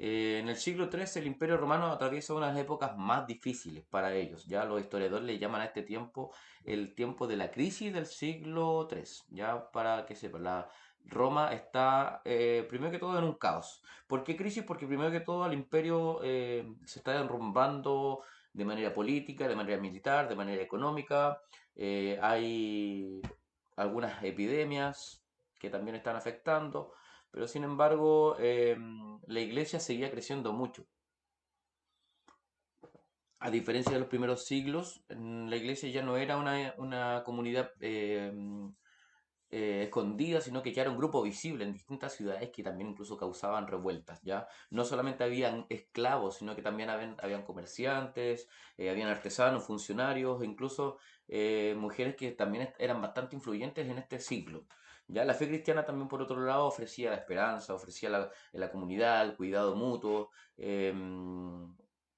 En el siglo III el Imperio Romano atraviesa una de las épocas más difíciles para ellos. Ya los historiadores le llaman a este tiempo el tiempo de la crisis del siglo III. Ya para que sepa, Roma está primero que todo en un caos. ¿Por qué crisis? Porque primero que todo el imperio se está derrumbando de manera política, de manera militar, de manera económica. Hay algunas epidemias que también están afectando, pero sin embargo la iglesia seguía creciendo mucho. A diferencia de los primeros siglos, la iglesia ya no era una comunidad escondida, sino que ya era un grupo visible en distintas ciudades que también incluso causaban revueltas, ¿ya? No solamente habían esclavos, sino que también habían comerciantes, habían artesanos, funcionarios, e incluso mujeres que también eran bastante influyentes en este siglo. Ya la fe cristiana también por otro lado ofrecía la esperanza, ofrecía la comunidad, el cuidado mutuo.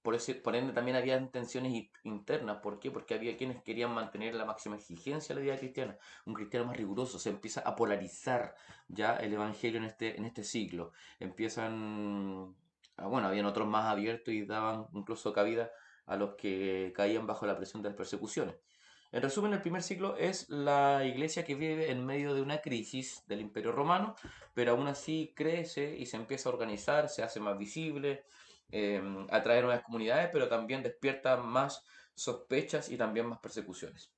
Por ende también había tensiones internas. ¿Por qué? Porque había quienes querían mantener la máxima exigencia de la vida cristiana, un cristiano más riguroso. Se empieza a polarizar ya el evangelio en este siglo. Empiezan, bueno, habían otros más abiertos y daban incluso cabida a los que caían bajo la presión de las persecuciones. En resumen, el primer siglo es la iglesia que vive en medio de una crisis del Imperio Romano, pero aún así crece y se empieza a organizar, se hace más visible, atrae nuevas comunidades, pero también despierta más sospechas y también más persecuciones.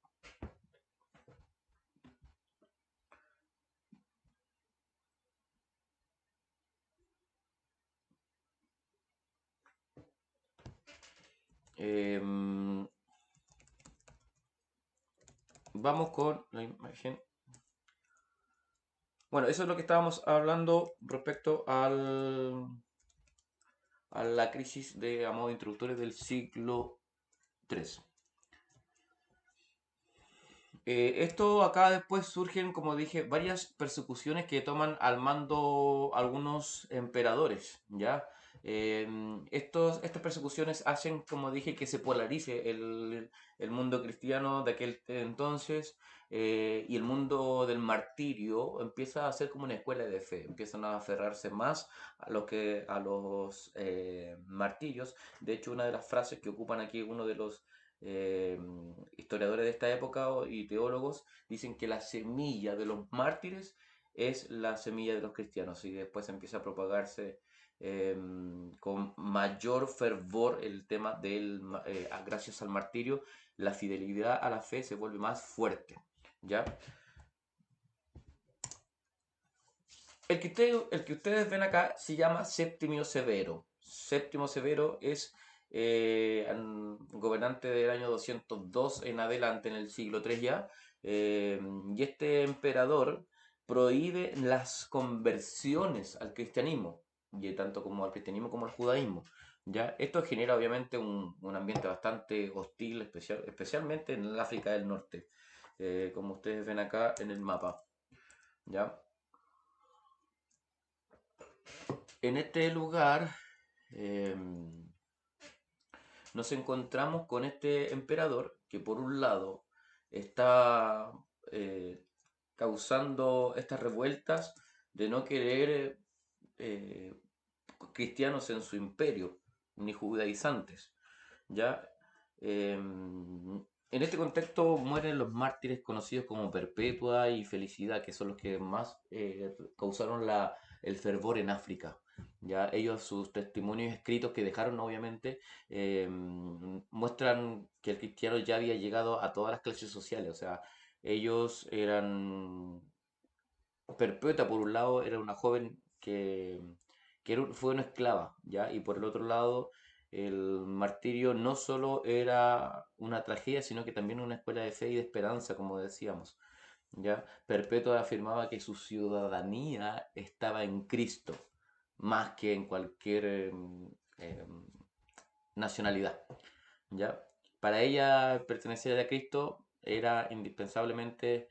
Em, Vamos con la imagen. Bueno, eso es lo que estábamos hablando respecto a la crisis de, a modo introductorio del siglo III. Esto acá después surgen, como dije, varias persecuciones que toman al mando algunos emperadores, ¿ya? Estas persecuciones hacen, como dije, que se polarice el mundo cristiano de aquel entonces y el mundo del martirio empieza a ser como una escuela de fe, empiezan a aferrarse más a los martirios. De hecho, una de las frases que ocupan aquí uno de los eh, historiadores de esta época y teólogos dicen que la semilla de los mártires es la semilla de los cristianos y después empieza a propagarse eh, con mayor fervor el tema gracias al martirio, la fidelidad a la fe se vuelve más fuerte, ¿ya? El que ustedes ven acá se llama Séptimo Severo. Séptimo Severo es gobernante del año 202 en adelante, en el siglo III ya. eh, y este emperador prohíbe las conversiones al cristianismo, y tanto como al cristianismo como al judaísmo. ¿Ya? Esto genera obviamente un ambiente bastante hostil, especialmente en el África del Norte, como ustedes ven acá en el mapa. ¿Ya? En este lugar em, nos encontramos con este emperador que por un lado está eh, causando estas revueltas de no querer eh, cristianos en su imperio, ni judaizantes, ¿ya? En este contexto mueren los mártires conocidos como Perpetua y Felicidad, que son los que más causaron el fervor en África. Ya ellos, sus testimonios escritos que dejaron, obviamente, muestran que el cristiano ya había llegado a todas las clases sociales. O sea, ellos eran Perpetua, por un lado, era una joven fue una esclava, ¿ya? Y por el otro lado, el martirio no solo era una tragedia, sino que también una escuela de fe y de esperanza, como decíamos, ¿ya? Perpetua afirmaba que su ciudadanía estaba en Cristo, más que en cualquier nacionalidad, ¿ya? Para ella, pertenecer a Cristo era indispensablemente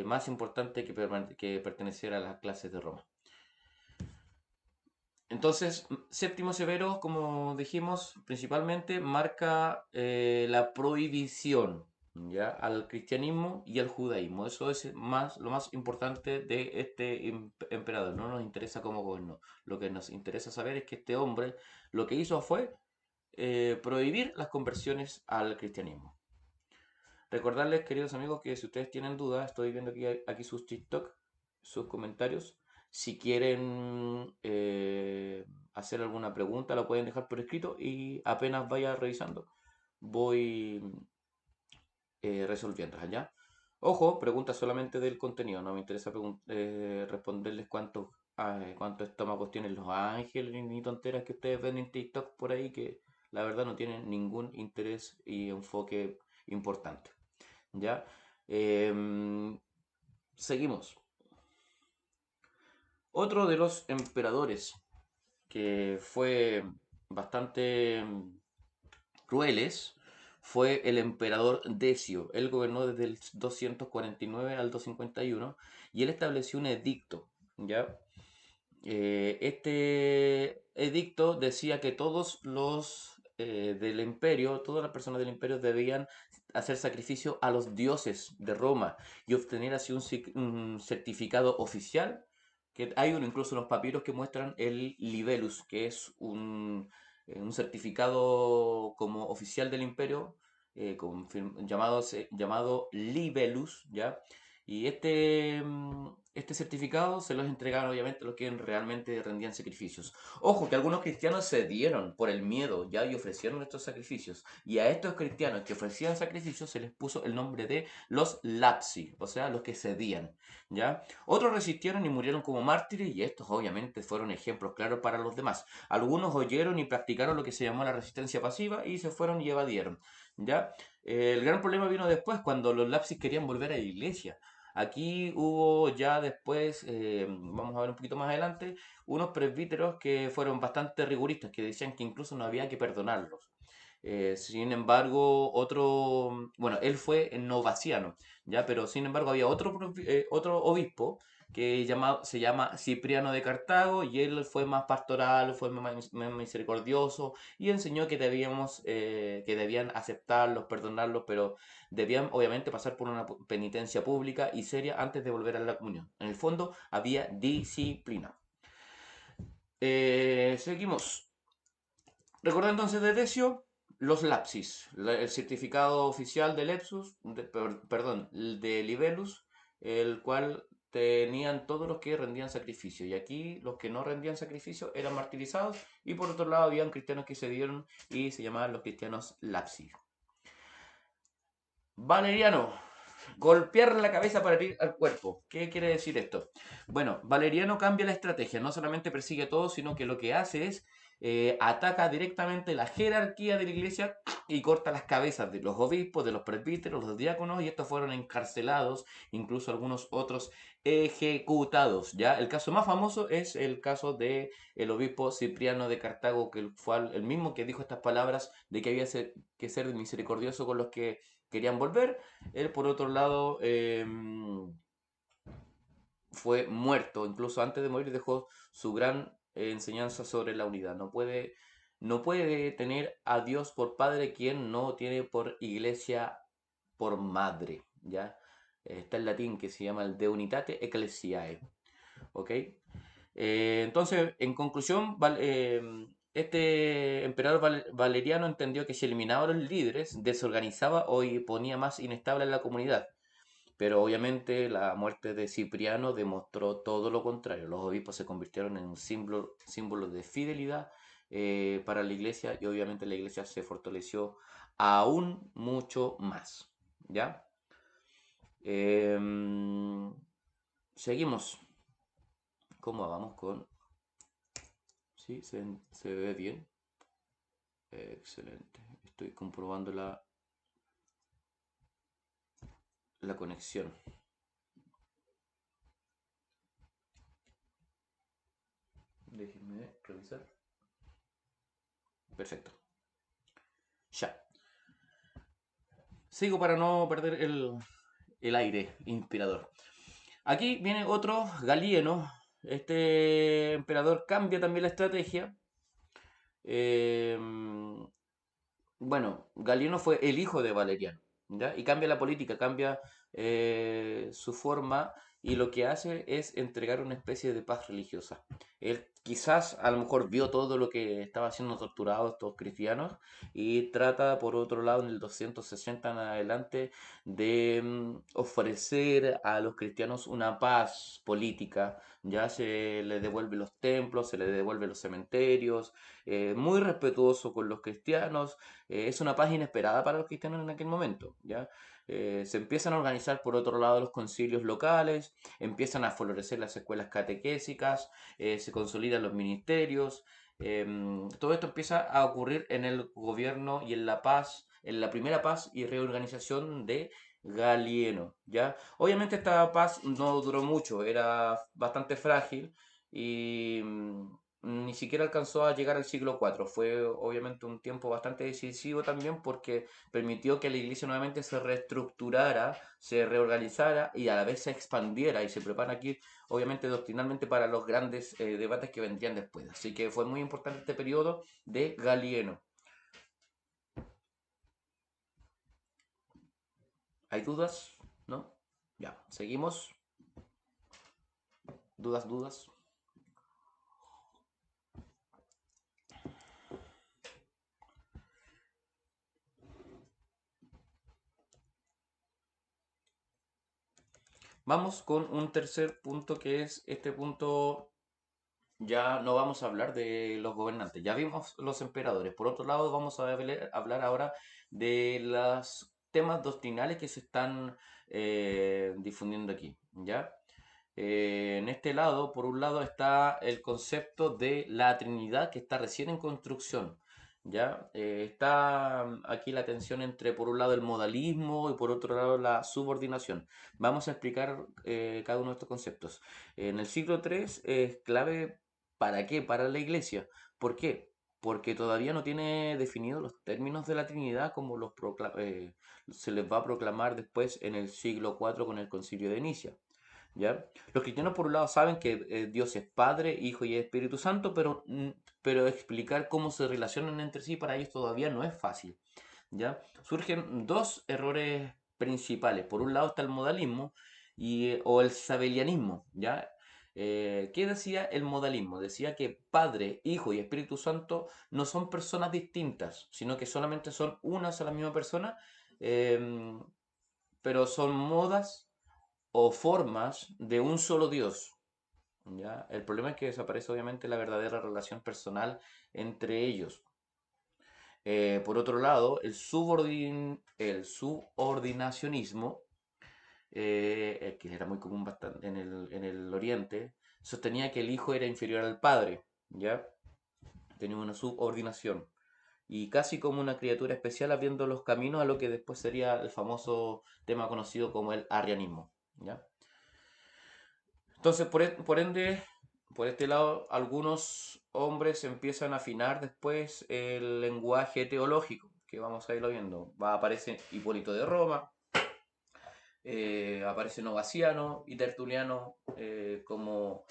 más importante que pertenecer a las clases de Roma. Entonces, Séptimo Severo, como dijimos, principalmente marca la prohibición, ¿ya? Al cristianismo y al judaísmo. Eso es lo más importante de este emperador. No nos interesa cómo gobernó. Lo que nos interesa saber es que este hombre lo que hizo fue prohibir las conversiones al cristianismo. Recordarles, queridos amigos, que si ustedes tienen dudas, estoy viendo aquí sus TikTok, sus comentarios. Si quieren hacer alguna pregunta, la pueden dejar por escrito y apenas vaya revisando, voy resolviéndolas, ¿ya? Ojo, preguntas solamente del contenido, no me interesa responderles cuántos estómagos tienen los ángeles ni tonteras que ustedes ven en TikTok por ahí que la verdad no tienen ningún interés y enfoque importante, ¿ya? Em, Seguimos. Otro de los emperadores que fue bastante crueles fue el emperador Decio. Él gobernó desde el 249 al 251 y él estableció un edicto, ¿ya? Este edicto decía que todos los del imperio, todas las personas del imperio debían hacer sacrificio a los dioses de Roma y obtener así un certificado oficial, que hay uno, incluso unos papiros que muestran el libellus, que es un certificado como oficial del imperio, llamado libellus, ¿ya? Y este certificado se los entregaban obviamente a los que realmente rendían sacrificios. Ojo, que algunos cristianos cedieron por el miedo ya y ofrecieron estos sacrificios. Y a estos cristianos que ofrecían sacrificios se les puso el nombre de los lapsi, o sea, los que cedían. ¿Ya? Otros resistieron y murieron como mártires y estos obviamente fueron ejemplos claros para los demás. Algunos oyeron y practicaron lo que se llamó la resistencia pasiva y se fueron y evadieron. ¿Ya? El gran problema vino después cuando los lapsis querían volver a la iglesia. Aquí hubo ya después, vamos a ver un poquito más adelante, unos presbíteros que fueron bastante riguristas, que decían que incluso no había que perdonarlos. Sin embargo, bueno, él fue novaciano, ¿ya? Pero sin embargo había otro obispo se llama Cipriano de Cartago y él fue más pastoral, fue más misericordioso y enseñó que debían aceptarlos, perdonarlos, pero debían obviamente pasar por una penitencia pública y seria antes de volver a la comunión. En el fondo había disciplina. Seguimos. Recordando entonces de Decio, los lapsis, el certificado oficial de perdón, de Libellus, el cual tenían todos los que rendían sacrificio. Y aquí los que no rendían sacrificio eran martirizados y por otro lado habían cristianos que se dieron y se llamaban los cristianos lapsis. Valeriano, golpear la cabeza para herir al cuerpo. ¿Qué quiere decir esto? Bueno, Valeriano cambia la estrategia, no solamente persigue a todos, sino que lo que hace es ataca directamente la jerarquía de la iglesia y corta las cabezas de los obispos, de los presbíteros, los diáconos, y estos fueron encarcelados, incluso algunos otros ejecutados. ¿Ya? El caso más famoso es el caso de el obispo Cipriano de Cartago, que fue el mismo que dijo estas palabras de que había que ser misericordioso con los que querían volver. Él, por otro lado, fue muerto. Incluso antes de morir dejó su gran enseñanza sobre la unidad. No puede tener a Dios por padre quien no tiene por iglesia por madre. ¿Ya? Está el latín que se llama el De Unitate Ecclesiae. ¿Ok? Entonces, en conclusión, este emperador Valeriano entendió que si eliminaba a los líderes, desorganizaba o ponía más inestable a la comunidad. Pero obviamente la muerte de Cipriano demostró todo lo contrario. Los obispos se convirtieron en un símbolo de fidelidad para la iglesia y obviamente la iglesia se fortaleció aún mucho más. ¿Ya? Em, Seguimos. ¿Cómo vamos con...? Sí, se ve bien. Excelente. Estoy comprobando la conexión. Déjenme revisar. Perfecto. Ya. Sigo para no perder el aire inspirador. Aquí viene otro Galíeno. Este emperador cambia también la estrategia. Eh, bueno, Galeno fue el hijo de Valeriano. ¿ya? Y cambia la política, cambia su forma y lo que hace es entregar una especie de paz religiosa. Él quizás a lo mejor vio todo lo que estaba siendo torturado estos cristianos y trata por otro lado en el 260 en adelante de ofrecer a los cristianos una paz política. Ya se les devuelve los templos, se les devuelve los cementerios, muy respetuoso con los cristianos. Es una paz inesperada para los cristianos en aquel momento. ¿Ya? Se empiezan a organizar por otro lado los concilios locales, empiezan a florecer las escuelas catequésicas, se consolidan los ministerios. Todo esto empieza a ocurrir en el gobierno y en la paz, en la primera paz y reorganización de Galieno, ¿ya? Obviamente esta paz no duró mucho, era bastante frágil y ni siquiera alcanzó a llegar al siglo IV. Fue obviamente un tiempo bastante decisivo también porque permitió que la iglesia nuevamente se reestructurara, se reorganizara y a la vez se expandiera y se prepara aquí obviamente doctrinalmente para los grandes debates que vendrían después. Así que fue muy importante este periodo de Galieno. ¿Hay dudas? ¿No? Ya, seguimos. ¿Dudas, dudas? Vamos con un tercer punto que es este punto. Ya no vamos a hablar de los gobernantes, ya vimos los emperadores. Por otro lado, vamos a hablar ahora de los temas doctrinales que se están difundiendo aquí, ¿ya? En este lado, por un lado, está el concepto de la Trinidad que está recién en construcción. ¿Ya? Está aquí la tensión entre, por un lado, el modalismo y por otro lado, la subordinación. Vamos a explicar cada uno de estos conceptos. En el siglo III es clave, ¿para qué? Para la Iglesia. ¿Por qué? Porque todavía no tiene definidos los términos de la Trinidad como se les va a proclamar después en el siglo IV con el Concilio de Nicea. ¿Ya? Los cristianos por un lado saben que Dios es Padre, Hijo y Espíritu Santo, pero explicar cómo se relacionan entre sí para ellos todavía no es fácil. ¿Ya? Surgen dos errores principales. Por un lado está el modalismo o el sabelianismo. ¿Ya? ¿Qué decía el modalismo? Decía que Padre, Hijo y Espíritu Santo no son personas distintas, sino que solamente son una sola misma persona, em, pero son modas o formas de un solo Dios. ¿Ya? El problema es que desaparece obviamente la verdadera relación personal entre ellos. Por otro lado, el subordinacionismo, que era muy común en el Oriente, sostenía que el hijo era inferior al padre, ¿ya? Tenía una subordinación. Y casi como una criatura especial abriendo los caminos a lo que después sería el famoso tema conocido como el arrianismo, ¿ya? Entonces, por ende, por este lado, algunos hombres empiezan a afinar después el lenguaje teológico, que vamos a irlo viendo. Aparece Hipólito de Roma, aparece Novaciano y Tertuliano como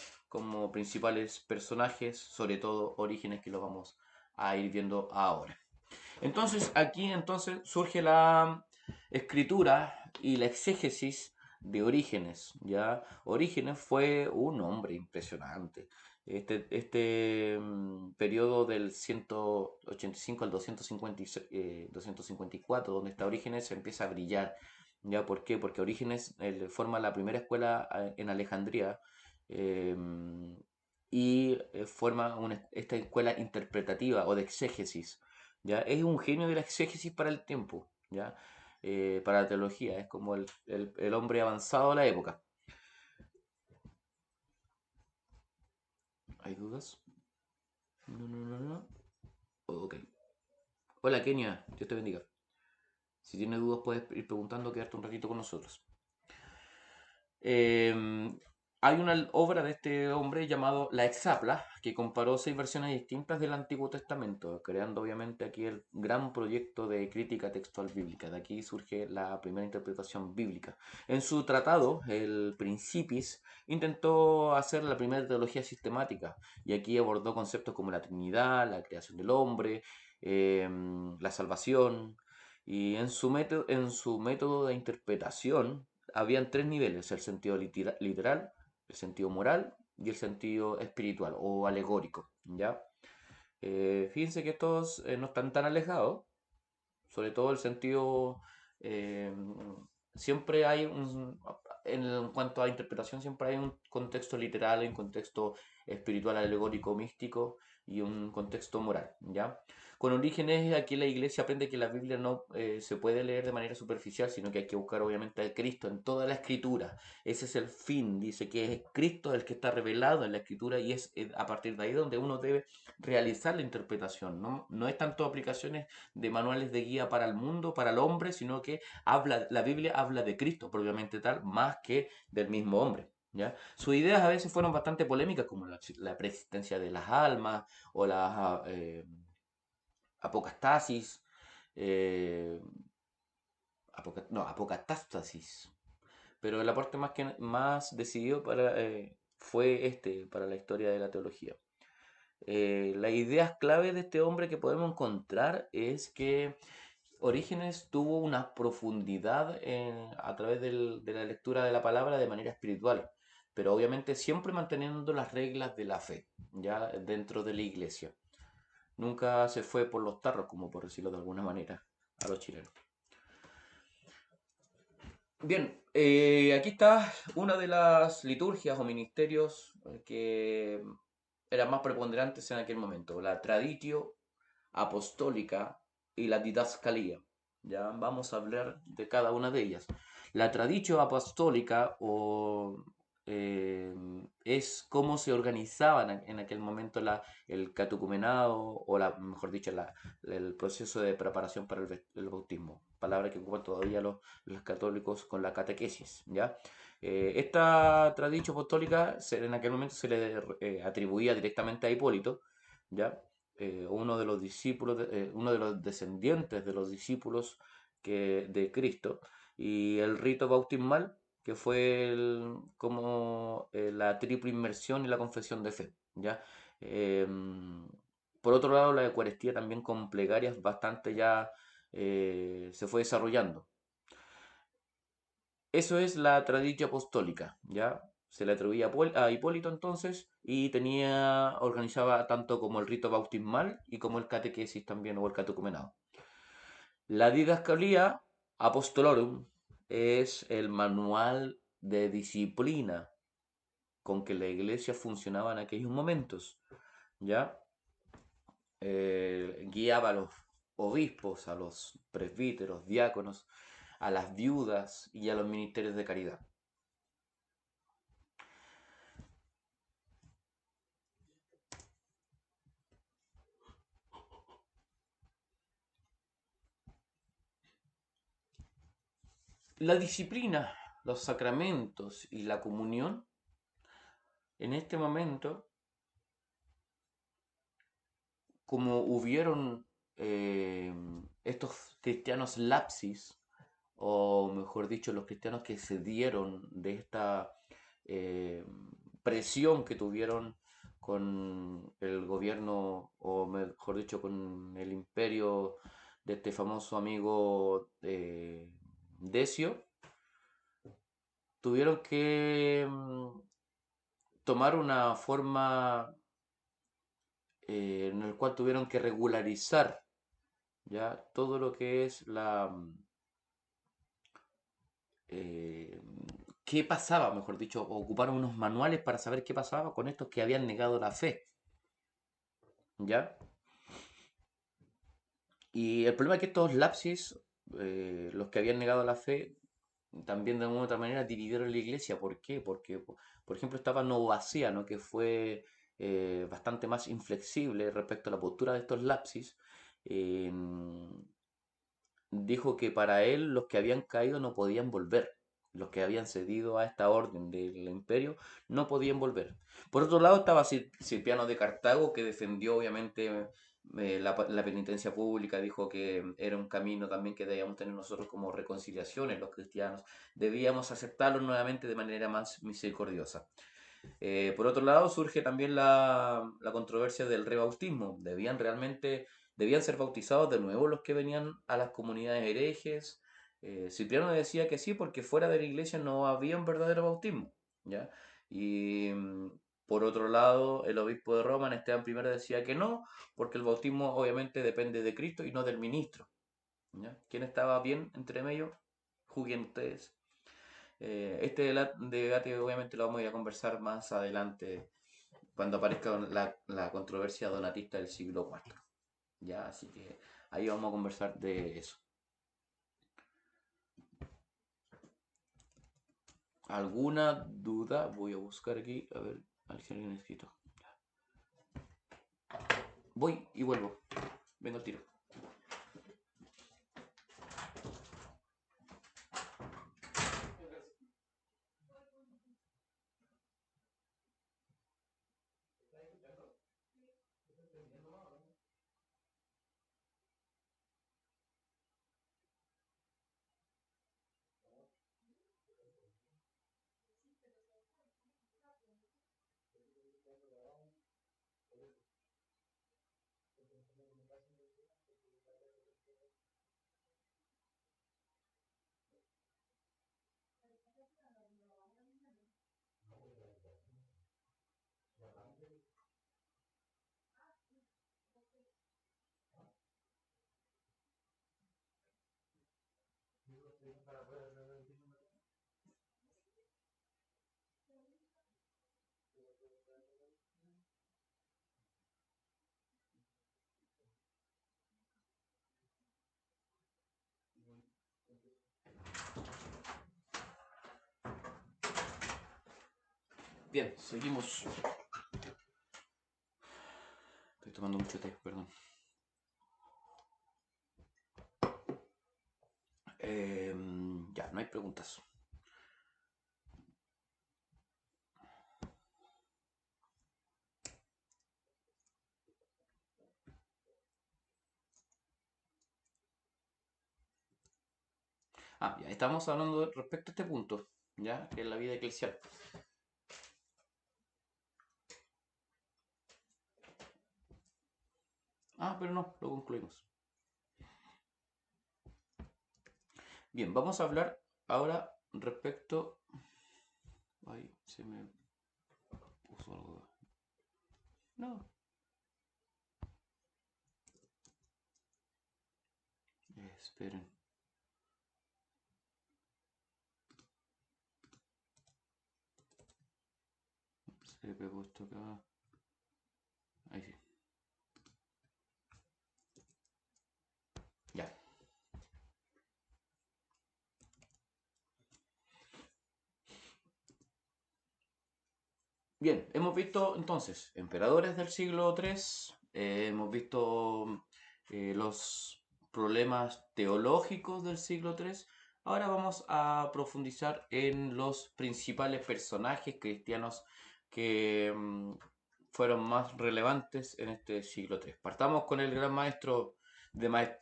principales personajes, sobre todo Orígenes, que lo vamos a ir viendo ahora. Entonces, aquí entonces surge la escritura y la exégesis de Orígenes, ¿ya? Orígenes fue un hombre impresionante. Este periodo del 185 al 256, 254, donde está Orígenes, empieza a brillar. ¿Ya? ¿Por qué? Porque Orígenes forma la primera escuela en Alejandría y forma esta escuela interpretativa o de exégesis. ¿Ya? Es un genio de la exégesis para el tiempo, ¿ya? Para la teología, es como el hombre avanzado de la época. ¿Hay dudas? No, no, no, no. Ok. Hola, Kenia, Dios te bendiga. Si tienes dudas puedes ir preguntando, quedarte un ratito con nosotros. Em, Hay una obra de este hombre llamado La Exapla, que comparó seis versiones distintas del Antiguo Testamento, creando obviamente aquí el gran proyecto de crítica textual bíblica. De aquí surge la primera interpretación bíblica. En su tratado, el Principis, intentó hacer la primera teología sistemática, y aquí abordó conceptos como la Trinidad, la creación del hombre, la salvación, Y en su método de interpretación habían tres niveles: el sentido literal, el sentido moral y el sentido espiritual o alegórico, ¿ya? Fíjense que estos no están tan alejados, sobre todo el sentido, eh, siempre hay en cuanto a interpretación, siempre hay un contexto literal, un contexto espiritual, alegórico, místico y un contexto moral, ¿ya? Con Orígenes, aquí la iglesia aprende que la Biblia no se puede leer de manera superficial, sino que hay que buscar obviamente a Cristo en toda la escritura. Ese es el fin, dice que es Cristo el que está revelado en la escritura y es a partir de ahí donde uno debe realizar la interpretación, ¿no? No es tanto aplicaciones de manuales de guía para el mundo, para el hombre, sino que la Biblia habla de Cristo propiamente tal, más que del mismo hombre. ¿Ya? Sus ideas a veces fueron bastante polémicas, como la preexistencia de las almas o la apocastasis, eh, no, apocatástasis. Pero el aporte más decidido fue para la historia de la teología. Las ideas clave de este hombre que podemos encontrar es que Orígenes tuvo una profundidad a través de la lectura de la palabra de manera espiritual, pero obviamente siempre manteniendo las reglas de la fe, ya dentro de la iglesia. Nunca se fue por los tarros, como por decirlo de alguna manera, a los chilenos. Bien, aquí está una de las liturgias o ministerios que eran más preponderantes en aquel momento, la traditio apostólica y la didascalía. Ya vamos a hablar de cada una de ellas. La traditio apostólica eh, es cómo se organizaba en aquel momento el catecumenado o mejor dicho, el proceso de preparación para el bautismo, palabra que ocupan todavía los católicos con la catequesis, ¿ya? Esta tradición apostólica en aquel momento se le atribuía directamente a Hipólito, ¿ya? Uno de los discípulos, uno de los descendientes de los discípulos de Cristo, y el rito bautismal, que fue como la triple inmersión y la confesión de fe, ¿ya? Por otro lado, la Eucaristía también con plegarias bastante ya se fue desarrollando. Eso es la tradición apostólica, ¿ya? Se le atribuía a Hipólito entonces y organizaba tanto como el rito bautismal y como el catequesis también o el catecumenado. La didascalía apostolorum es el manual de disciplina con que la iglesia funcionaba en aquellos momentos, ¿ya? Guiaba a los obispos, a los presbíteros, diáconos, a las viudas y a los ministerios de caridad. La disciplina, los sacramentos y la comunión, en este momento, como hubieron estos cristianos lapsis, o mejor dicho, los cristianos que se dieron de esta eh, presión que tuvieron con el gobierno, o mejor dicho, con el imperio de este famoso amigo Decio, tuvieron que tomar una forma en el cual tuvieron que regularizar ya todo lo que es eh, qué pasaba, mejor dicho, ocuparon unos manuales para saber qué pasaba con estos que habían negado la fe, ¿ya? Y el problema es que estos lapsis, los que habían negado la fe, también de alguna u otra manera dividieron la iglesia. ¿Por qué? Porque, por ejemplo, estaba Novaciano, que fue bastante más inflexible respecto a la postura de estos lapsis. eh, Dijo que para él los que habían caído no podían volver. Los que habían cedido a esta orden del imperio no podían volver. Por otro lado estaba Cipriano de Cartago, que defendió obviamente la penitencia pública, dijo que era un camino también que debíamos tener nosotros como reconciliaciones los cristianos, debíamos aceptarlo nuevamente de manera más misericordiosa. Por otro lado, surge también la controversia del rebautismo. ¿Debían ser bautizados de nuevo los que venían a las comunidades herejes? Cipriano decía que sí, porque fuera de la iglesia no había un verdadero bautismo, ¿ya? Y por otro lado, el obispo de Roma, Esteban I, decía que no, porque el bautismo obviamente depende de Cristo y no del ministro, ¿ya? ¿Quién estaba bien entre medio? Juzguen ustedes. Este debate obviamente lo vamos a ir a conversar más adelante cuando aparezca la controversia donatista del siglo IV. Ya, así que ahí vamos a conversar de eso. ¿Alguna duda? Voy a buscar aquí, a ver, si alguien ha escrito. Voy y vuelvo. Vengo al tiro. Bien, seguimos. Estoy tomando mucho té, perdón. Ya, no hay preguntas. Ya estamos hablando respecto a este punto, ya, que es la vida eclesial. Pero no, lo concluimos. Bien, vamos a hablar ahora respecto. Ay, se me puso algo. No, esperen. Se pegó esto acá. Ahí sí. Ya. Bien, hemos visto entonces emperadores del siglo III, hemos visto los problemas teológicos del siglo III. Ahora vamos a profundizar en los principales personajes cristianos que fueron más relevantes en este siglo III. Partamos con el gran maestro de,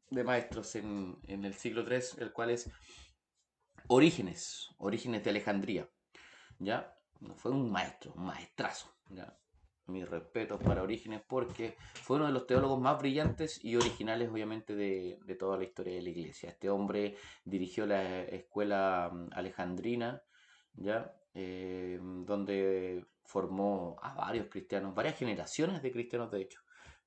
de maestros en el siglo III, el cual es Orígenes de Alejandría. ¿Ya? No fue un maestro, un maestrazo, ¿ya? Mis respetos para Orígenes porque fue uno de los teólogos más brillantes y originales, obviamente, de toda la historia de la iglesia. Este hombre dirigió la escuela alejandrina, ¿ya? Donde formó a varios cristianos, varias generaciones de cristianos, de hecho,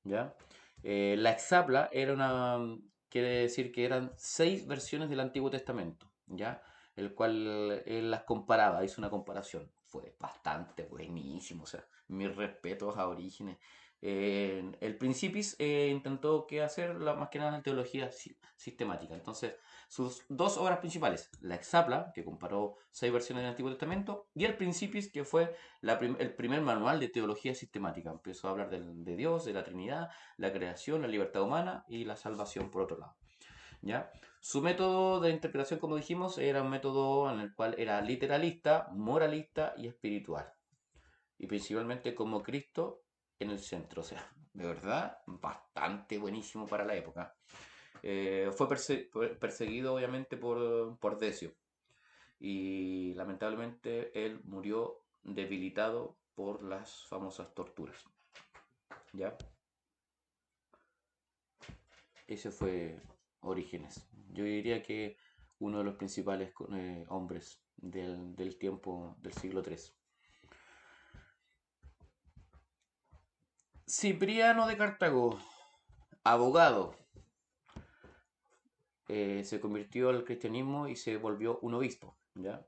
¿ya? La Exapla era quiere decir que eran 6 versiones del Antiguo Testamento, ¿ya? El cual él las comparaba, hizo una comparación. Fue bastante buenísimo, o sea, mis respetos a Orígenes. El Principis intentó que hacer más que nada en teología sistemática. Entonces, sus 2 obras principales, la Exapla, que comparó 6 versiones del Antiguo Testamento, y el Principis, que fue el primer manual de teología sistemática. Empezó a hablar de Dios, de la Trinidad, la creación, la libertad humana y la salvación por otro lado. ¿Ya? Su método de interpretación, como dijimos, era un método en el cual era literalista, moralista y espiritual. Y principalmente como Cristo en el centro. O sea, de verdad, bastante buenísimo para la época. Fue perseguido obviamente por Decio. Y lamentablemente él murió debilitado por las famosas torturas. ¿Ya? Ese fue Orígenes. Yo diría que uno de los principales hombres del tiempo del siglo III. Cipriano de Cartago, abogado, se convirtió al cristianismo y se volvió un obispo, ¿ya?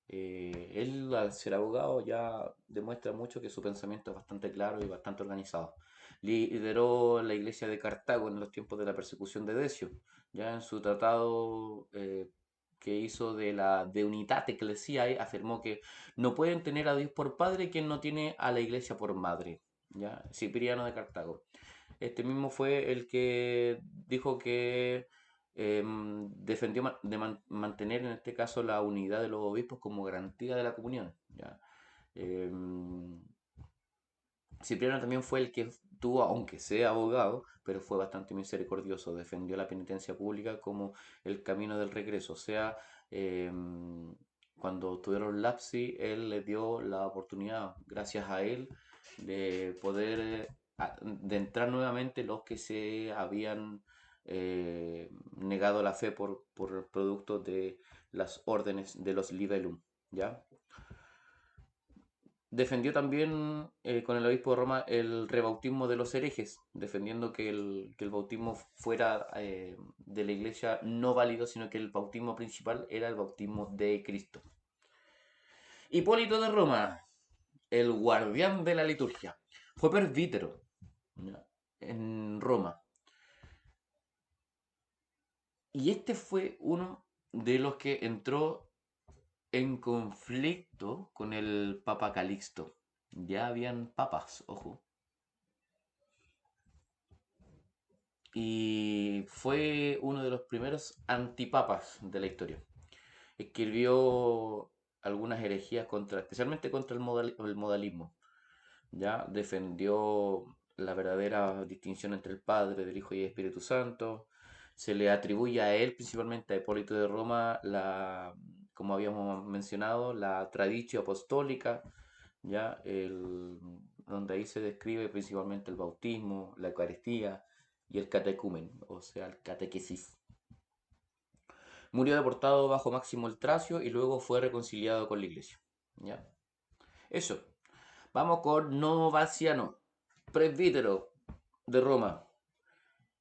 Él, al ser abogado, ya demuestra mucho que su pensamiento es bastante claro y bastante organizado. Lideró la iglesia de Cartago en los tiempos de la persecución de Decio, ya en su tratado que hizo de la de Unitate Ecclesiae, afirmó que no pueden tener a Dios por padre quien no tiene a la iglesia por madre, ¿ya? Cipriano de Cartago. Este mismo fue el que dijo que defendió mantener en este caso la unidad de los obispos como garantía de la comunión. ¿Ya? Em, Cipriano también fue el que tuvo, aunque sea abogado, pero fue bastante misericordioso, defendió la penitencia pública como el camino del regreso. O sea, cuando tuvieron lapsi, él les dio la oportunidad, gracias a él, de poder de entrar nuevamente los que se habían negado la fe por producto de las órdenes de los libellum. ¿Ya? Defendió también con el obispo de Roma el rebautismo de los herejes, defendiendo que el bautismo fuera de la iglesia no válido, sino que el bautismo principal era el bautismo de Cristo. Hipólito de Roma, el guardián de la liturgia, fue presbítero, ¿ya? En Roma. Y este fue uno de los que entró en conflicto con el Papa Calixto. Ya habían papas, ojo. Y fue uno de los primeros antipapas de la historia. Escribió algunas herejías contra, especialmente contra el modalismo. Ya defendió la verdadera distinción entre el Padre, del Hijo y el Espíritu Santo. Se le atribuye a él, principalmente a Hipólito de Roma, como habíamos mencionado, la tradición apostólica, ya donde ahí se describe principalmente el bautismo, la Eucaristía y el catecumen, o sea, el catequesis. Murió deportado bajo Máximo el Tracio y luego fue reconciliado con la iglesia. ¿Ya? Eso. Vamos con Novaciano, presbítero de Roma.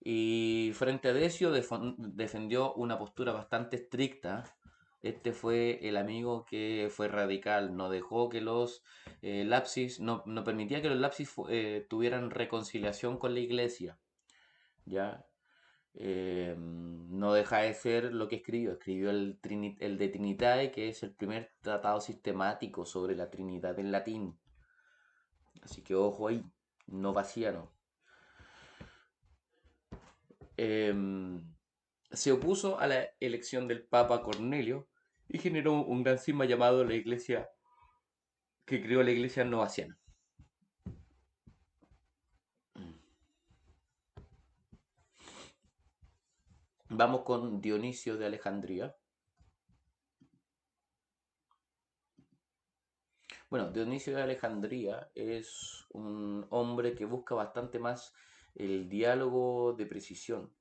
Y frente a Decio defendió una postura bastante estricta. Este fue el amigo que fue radical, no dejó que los lapsis, no permitía que los lapsis tuvieran reconciliación con la iglesia. ¿Ya? No deja de ser lo que escribió. Escribió el de Trinitae, que es el primer tratado sistemático sobre la Trinidad en latín. Así que ojo ahí, Novaciano. Em, Se opuso a la elección del Papa Cornelio y generó un gran cisma llamado la Iglesia, que creó la Iglesia Novaciana. Vamos con Dionisio de Alejandría. Bueno, Dionisio de Alejandría es un hombre que busca bastante más el diálogo de precisión,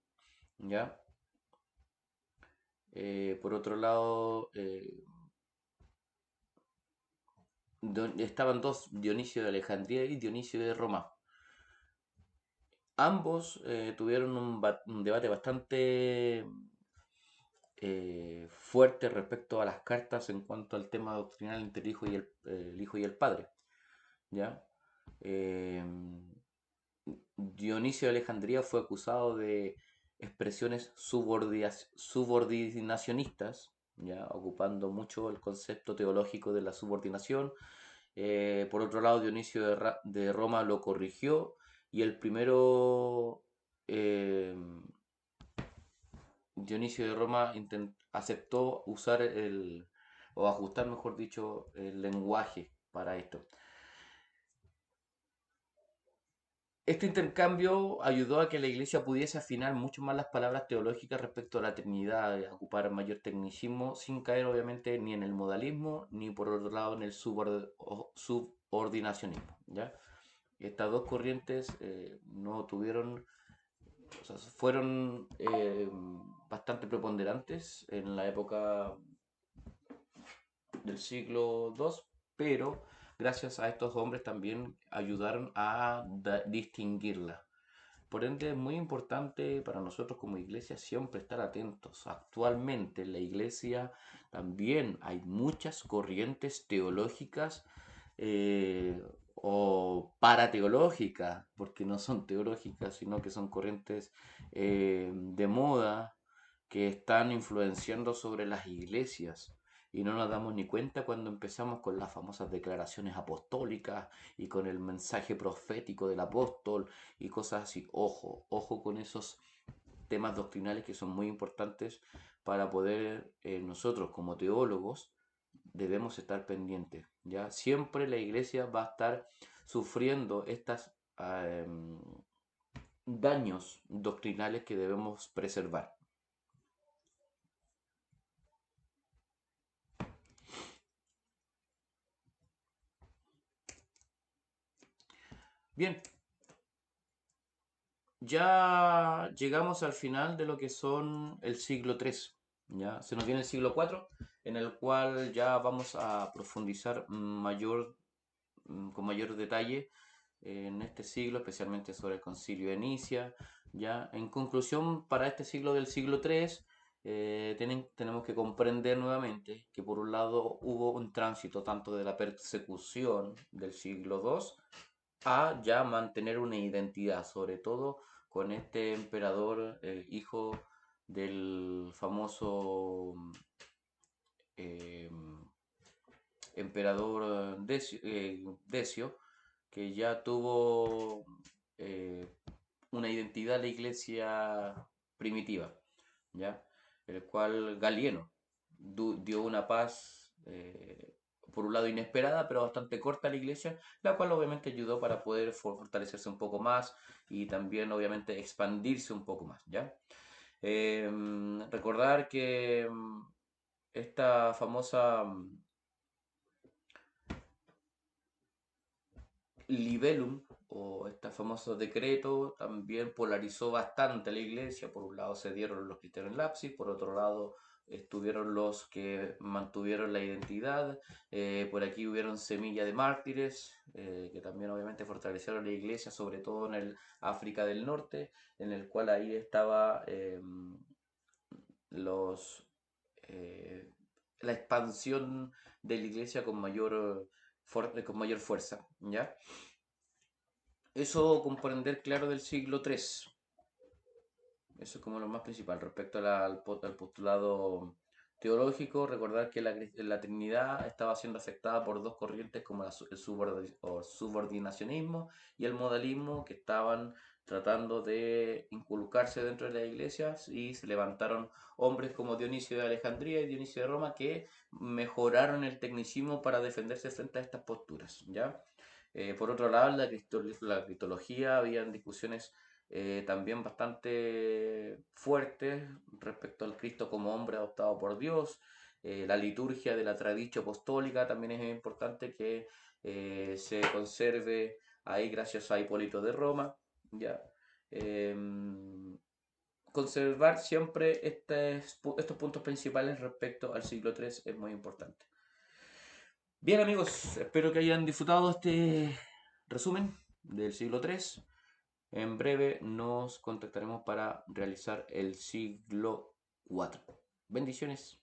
¿ya? Por otro lado, estaban dos, Dionisio de Alejandría y Dionisio de Roma. Ambos tuvieron un debate bastante fuerte respecto a las cartas en cuanto al tema doctrinal entre el hijo y el padre. ¿Ya? Eh, Dionisio de Alejandría fue acusado de expresiones subordinacionistas, ¿ya? Ocupando mucho el concepto teológico de la subordinación. Por otro lado, Dionisio de Roma lo corrigió y el primero, Dionisio de Roma, aceptó usar o ajustar, mejor dicho, el lenguaje para esto. Este intercambio ayudó a que la Iglesia pudiese afinar mucho más las palabras teológicas respecto a la Trinidad, a ocupar mayor tecnicismo, sin caer obviamente ni en el modalismo, ni por otro lado en el subordinacionismo, ¿ya? Estas dos corrientes no tuvieron, o sea, fueron bastante preponderantes en la época del siglo II, pero gracias a estos hombres también ayudaron a distinguirla. Por ende, es muy importante para nosotros como iglesia siempre estar atentos. Actualmente en la iglesia también hay muchas corrientes teológicas eh, o parateológicas, porque no son teológicas, sino que son corrientes de moda que están influenciando sobre las iglesias. Y no nos damos ni cuenta cuando empezamos con las famosas declaraciones apostólicas y con el mensaje profético del apóstol y cosas así. Ojo, ojo con esos temas doctrinales que son muy importantes para poder nosotros como teólogos debemos estar pendientes. ¿Ya? Siempre la iglesia va a estar sufriendo estos daños doctrinales que debemos preservar. Bien, ya llegamos al final de lo que son el siglo III. Ya se nos viene el siglo IV, en el cual ya vamos a profundizar con mayor detalle en este siglo, especialmente sobre el concilio de Nicea. Ya en conclusión, para este siglo del siglo III, tenemos que comprender nuevamente que por un lado hubo un tránsito tanto de la persecución del siglo II a ya mantener una identidad, sobre todo con este emperador, hijo del famoso eh, emperador Decio, que ya tuvo eh, una identidad de la iglesia primitiva, ¿ya? El cual Galieno dio una paz, por un lado inesperada, pero bastante corta a la iglesia, la cual obviamente ayudó para poder fortalecerse un poco más y también obviamente expandirse un poco más, ¿ya? Recordar que esta famosa Libellum o este famoso decreto también polarizó bastante a la iglesia. Por un lado se dieron los cristianos en Lapsis, por otro lado estuvieron los que mantuvieron la identidad. Por aquí hubieron semilla de mártires, que también obviamente fortalecieron la iglesia, sobre todo en el África del Norte, en el cual ahí estaba los eh, la expansión de la iglesia con mayor fuerza, ¿ya? Eso comprender claro del siglo III. Eso es como lo más principal. Respecto al postulado teológico, recordar que la Trinidad estaba siendo afectada por dos corrientes como el subordinacionismo y el modalismo que estaban tratando de inculcarse dentro de las iglesias y se levantaron hombres como Dionisio de Alejandría y Dionisio de Roma que mejoraron el tecnicismo para defenderse frente a estas posturas, ¿ya? Por otro lado, la cristología, habían discusiones también bastante fuertes respecto al Cristo como hombre adoptado por Dios. La liturgia de la tradición apostólica también es importante que se conserve ahí gracias a Hipólito de Roma. ¿Ya? Em, Conservar siempre estos puntos principales respecto al siglo III es muy importante. Bien amigos, espero que hayan disfrutado este resumen del siglo III. En breve nos contactaremos para realizar el siglo IV. Bendiciones.